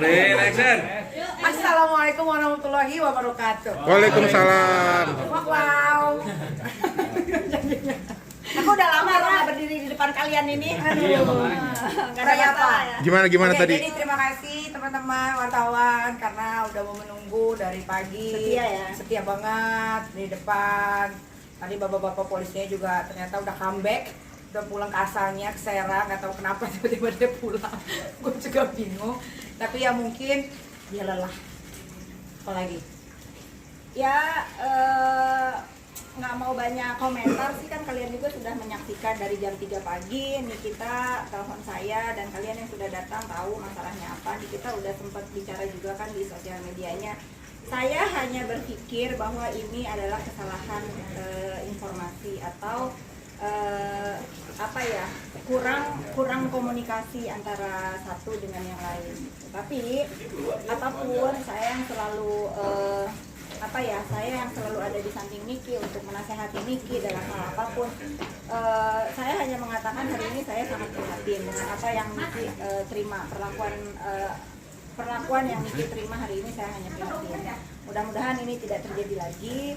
Rolling action. Assalamualaikum warahmatullahi wabarakatuh. Waalaikumsalam. Wow. Aku udah lama nggak berdiri di depan kalian ini. Aduh. Kayak apa? Gimana Oke, tadi? Jadi terima kasih teman-teman wartawan karena udah mau menunggu dari pagi. Setia ya. Setia banget di depan. Tadi bapak-bapak polisinya juga ternyata udah comeback. Udah pulang ke asalnya, ke Serang, nggak tahu kenapa tiba-tiba dia pulang. Gue juga bingung. Tapi ya mungkin dia lelah. Apalagi? Ya nggak mau banyak komentar sih, kan kalian juga sudah menyaksikan dari jam 3 pagi. Nih kita telepon saya dan kalian yang sudah datang tahu masalahnya apa. Nih kita udah sempat bicara juga kan di sosial medianya. Saya hanya berpikir bahwa ini adalah kesalahan informasi atau apa ya, kurang komunikasi antara satu dengan yang lain. Tapi apapun saya yang selalu saya yang selalu ada di samping Niki untuk menasehati Niki dalam hal apapun. Saya hanya mengatakan hari ini saya sangat prihatin dengan apa yang Niki terima, perlakuan yang Niki terima hari ini. Saya hanya prihatin. Mudah-mudahan ini tidak terjadi lagi.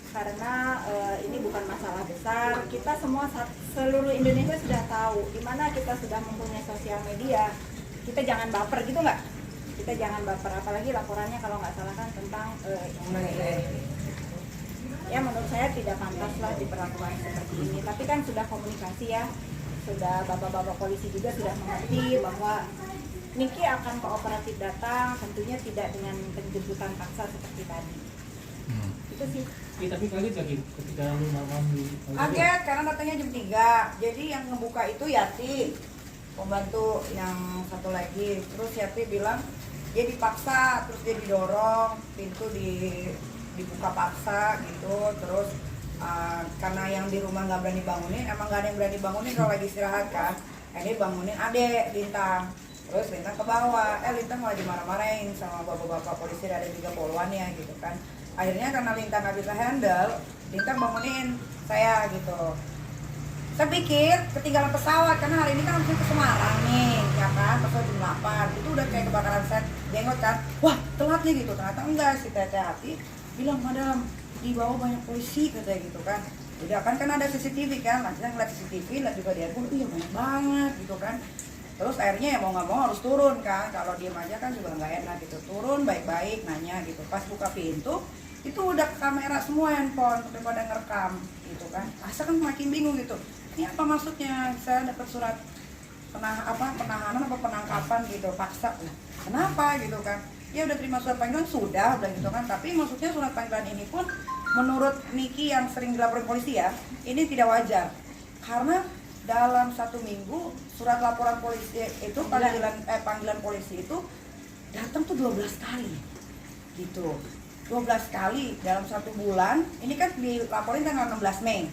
Karena ini bukan masalah besar. Kita semua, seluruh Indonesia sudah tahu di mana kita sudah mempunyai sosial media. Kita jangan baper gitu nggak? Kita jangan baper, apalagi laporannya kalau nggak salah kan tentang ya menurut saya tidak pantas lah diperlakukan seperti ini. Tapi kan sudah komunikasi ya, sudah bapak-bapak polisi juga sudah mengerti bahwa Niki akan kooperatif datang, tentunya tidak dengan penjemputan paksa seperti tadi. Itu sih. Ya, tapi kaget lagi ketika lu malam di Kaget karena datangnya jam 3. Jadi yang ngebuka itu Yati, pembantu yang satu lagi. Terus Yati bilang dia dipaksa, terus dia didorong, pintu dibuka paksa gitu. Terus karena yang di rumah nggak berani bangunin, emang nggak ada yang berani bangunin kalau lagi istirahat kan. Ini bangunin adek Lintang. Terus Lintang ke bawah, Lintang malah dimarah-marahin sama bapak-bapak polisi, ada juga poluannya gitu kan. Akhirnya karena Lintang nggak bisa handle, Lintang bangunin saya gitu. Saya pikir ketinggalan pesawat karena hari ini kan harusnya ke Semarang nih, ya kan, pesawat jam 8. Itu udah kayak kebakaran set jenggot kan. Wah, telat nih gitu. Ternyata enggak, si Teteh Hati bilang, "Madam, di bawah banyak polisi," katanya gitu kan. Udah kan ada CCTV kan, langsung ngeliat CCTV, lihat juga dia pun, iya banyak banget gitu kan. Terus akhirnya ya mau nggak mau harus turun kan, kalau diem aja kan juga nggak enak gitu. Turun baik-baik nanya gitu. Pas buka pintu itu udah kamera semua handphone, udah pada ngerekam gitu kan. Asa kan makin bingung gitu. Ini apa maksudnya? Saya dapat surat penahanan apa penangkapan gitu, paksa. Nah, kenapa gitu kan? Ya udah terima surat panggilan sudah gitu kan. Tapi maksudnya surat panggilan ini pun menurut Niki yang sering dilaporin polisi ya, ini tidak wajar. Karena dalam 1 minggu surat laporan polisi itu panggilan polisi itu datang tuh 12 kali gitu. 12 kali dalam 1 bulan. Ini kan dilaporin tanggal 16 Mei.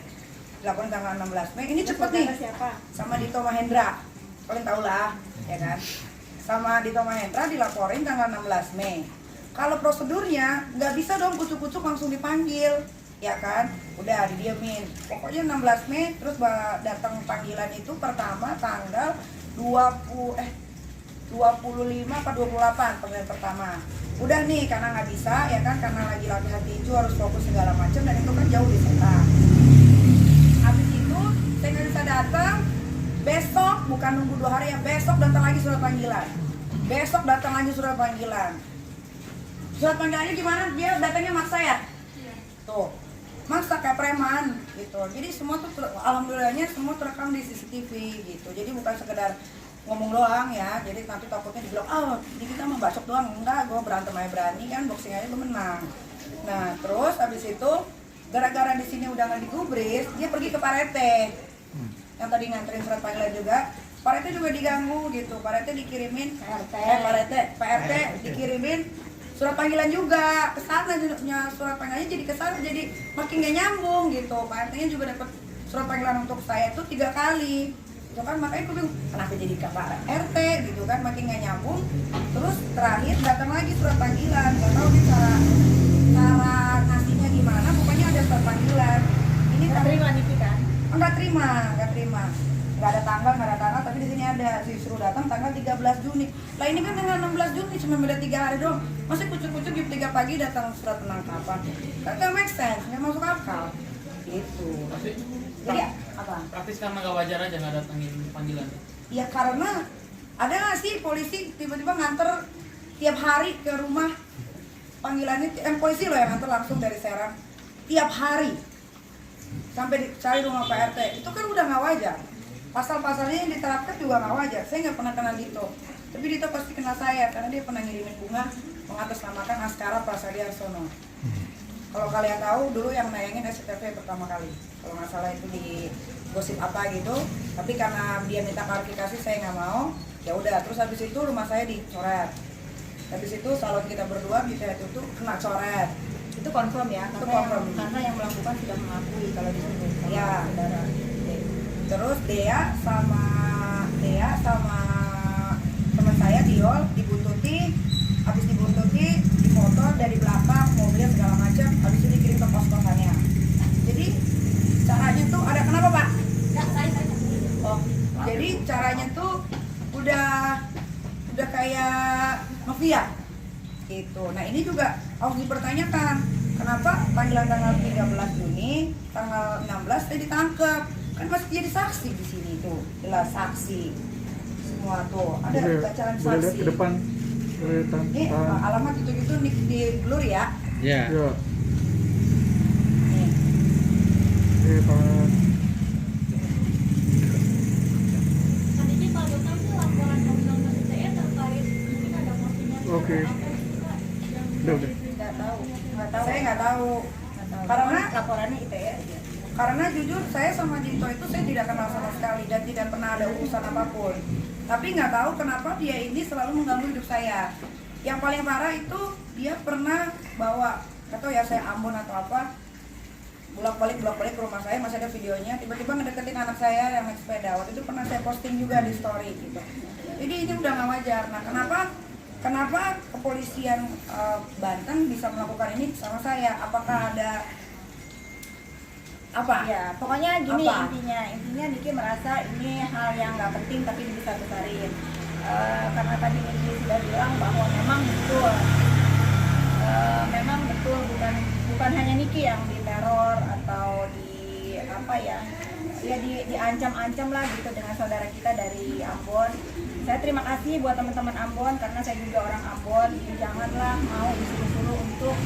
Dilaporin tanggal 16 Mei. Ini cepet nih. Siapa? Sama Dito Mahendra. Kalian tau lah, ya kan? Sama Dito Mahendra dilaporin tanggal 16 Mei. Kalau prosedurnya nggak bisa dong kucuk-kucuk langsung dipanggil, ya kan? Udah didiemin. Pokoknya 16 Mei terus datang panggilan itu pertama tanggal 25 apa 28 panggilan pertama. Udah nih karena nggak bisa ya kan, karena lagi latihan tinju harus fokus segala macam dan itu kan jauh di Serang. Habis itu saya nggak bisa datang. Besok bukan nunggu 2 hari ya, besok datang lagi surat panggilan. Besok datang lagi surat panggilan. Surat panggilannya gimana? Dia datangnya maksa ya? Tuh, maksa kayak preman gitu. Jadi semua tuh alhamdulillahnya semua terekam di CCTV gitu. Jadi bukan sekedar ngomong doang ya, jadi nanti takutnya dibilang, ini kita mau bacok doang. Enggak, gue berantem aja berani kan, boxing aja gue menang. Nah terus abis itu gara-gara di sini udah nggak digubris, dia pergi ke Pak Rete yang tadi nganterin surat panggilan juga. Pak Rete juga diganggu gitu, Pak Rete dikirimin Pak RT dikirimin surat panggilan juga ke sana, surat panggilannya jadi ke sana, jadi makin gak nyambung gitu. Pak RT-nya juga dapat surat panggilan untuk saya itu 3 kali. Itu kan makanya aku bingung kenapa jadi ke Pak RT gitu kan, makin gak nyambung. Terus terakhir datang lagi surat panggilan, nggak tahu nih cara ngasihnya gimana, pokoknya ada surat panggilan. Ini Nggak terima Niki kan? nggak terima. nggak ada tanggal, tapi di sini ada disuruh datang tanggal 13 Juni. Lah ini kan tanggal 16 Juni cuma beda 3 hari doang. Masih kucuk-kucuk jam 3 pagi datang surat penangkapan. Kan nggak make sense, nggak masuk akal. Gitu. Jadi apa? Praktis karena nggak wajar aja nggak datangin panggilan. Ya karena ada nggak sih polisi tiba-tiba nganter tiap hari ke rumah panggilannya, polisi loh yang nganter langsung dari Serang tiap hari sampai cari rumah Pak RT. Itu kan udah nggak wajar. Pasal-pasalnya yang diterapkan juga nggak wajar. Saya nggak pernah kenal Dito, tapi Dito pasti kenal saya karena dia pernah ngirimin bunga mengatasnamakan Askara Prasadyarsono. Kalau kalian tahu dulu yang nayangin SCTV pertama kali, kalau nggak salah itu di gosip apa gitu, tapi karena dia minta klarifikasi saya nggak mau, ya udah. Terus habis itu rumah saya dicoret, habis itu salon kita berdua bisa itu kena coret. Itu confirm ya, Itu karena confirm. karena yang melakukan sudah mengakui kalau di situ. Ya. Saudara. Terus Dea sama teman saya Diol dibuntuti, habis dibuntuti difoto dari belakang mobil segala macam, habis itu dikirim ke kos-kosannya. Jadi caranya tuh ada kenapa Pak? Oh, jadi caranya tuh udah kayak mafia gitu. Nah ini juga harus dipertanyakan, kenapa panggilan tanggal 13 Juni, tanggal 16 saya ditangkap, kan masih jadi saksi di sini tuh, jelas saksi semua tuh, ada bacaan boleh lihat saksi. ke depan. Ini alamat gitu-gitu di blur ya. Ya. Ya, Nih. Pak. Tadi Pak Dokter tuh laporan undang-undang ITE terkait mungkin ada postingan Oke. Udah. Nggak tahu. Saya nggak tahu. Karena Karena laporannya ITE aja. Karena jujur saya sama Dito itu saya tidak kenal sama sekali dan tidak pernah ada urusan apapun. Tapi nggak tahu kenapa dia ini selalu mengganggu hidup saya. Yang paling parah itu dia pernah bawa, atau ya saya Ambon atau apa, bolak-balik ke rumah saya, masih ada videonya. Tiba-tiba ngedeketin anak saya yang naik sepeda. Waktu itu pernah saya posting juga di story gitu. Jadi ini udah nggak wajar. Nah kenapa kepolisian Banten bisa melakukan ini sama saya? Apakah ada apa? Ya, pokoknya gini Apa? intinya Niki merasa ini hal yang nggak penting tapi dibesar-besarin. Karena tadi Niki sudah bilang bahwa memang betul bukan hanya Niki yang diteror atau di apa ya diancam-ancam lah gitu dengan saudara kita dari Ambon. Saya terima kasih buat teman-teman Ambon karena saya juga orang Ambon. Janganlah mau disuruh-suruh untuk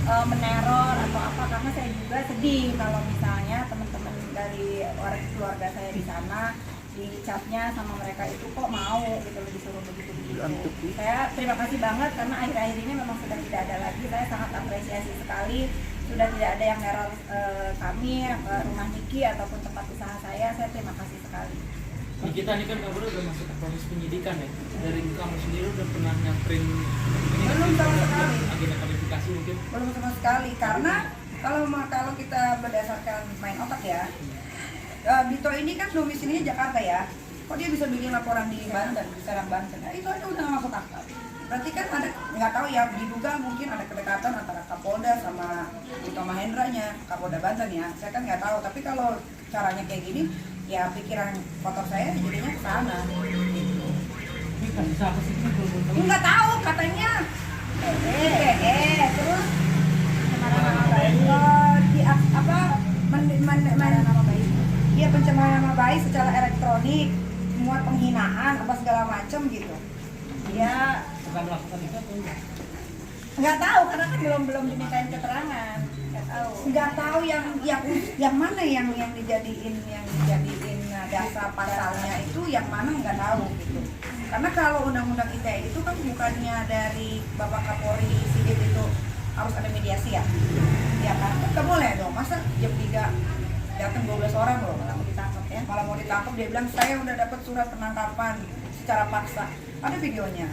meneror atau apa, karena saya juga sedih kalau misalnya teman-teman dari keluarga saya di sana dicapnya sama mereka itu kok mau gitu disuruh begitu. Saya terima kasih banget karena akhir-akhir ini memang sudah tidak ada lagi. Saya sangat apresiasi sekali sudah tidak ada yang neror kami, rumah Niki ataupun tempat usaha saya terima kasih sekali. Di kita ini kan kabar udah masuk ke proses penyidikan ya. Dari kamu sendiri udah pernah nyamperin ini Belum sama sekali. agenda kualifikasi mungkin. Belum sama sekali, karena kalau kita berdasarkan main otak ya, Dito ini kan domisilinya Jakarta ya, kok dia bisa bikin laporan di Banten, di Serang Banten? Nah, itu aja udah nggak masuk akal. Berarti kan ada, nggak tahu ya, diduga mungkin ada kedekatan antara Kapolda sama Dito Mahendranya, Kapolda Banten ya. Saya kan nggak tahu, tapi kalau caranya kayak gini, ya pikiran kotor saya jadinya ke sana. Ini kan bisa apa sih ini kalau boleh tahu? Nggak tahu katanya. Terus Nama baik. nama baik. Dia pencemaran nama baik secara elektronik, muat penghinaan apa segala macam gitu. Dia Bukan melakukan itu atau enggak? nggak tahu karena kan belum dimintain keterangan, nggak tahu yang mana yang dijadiin dasar pasalnya itu yang mana nggak tahu gitu. Karena kalau undang-undang ITE itu kan bukannya dari Bapak Kapolri Sigit itu harus ada mediasi ya? Ya kan? Nggak boleh dong. Masa jam 3 datang 12 orang loh malah mau ditangkap ya? Malah mau ditangkap dia bilang saya udah dapat surat penangkapan secara paksa. Ada videonya.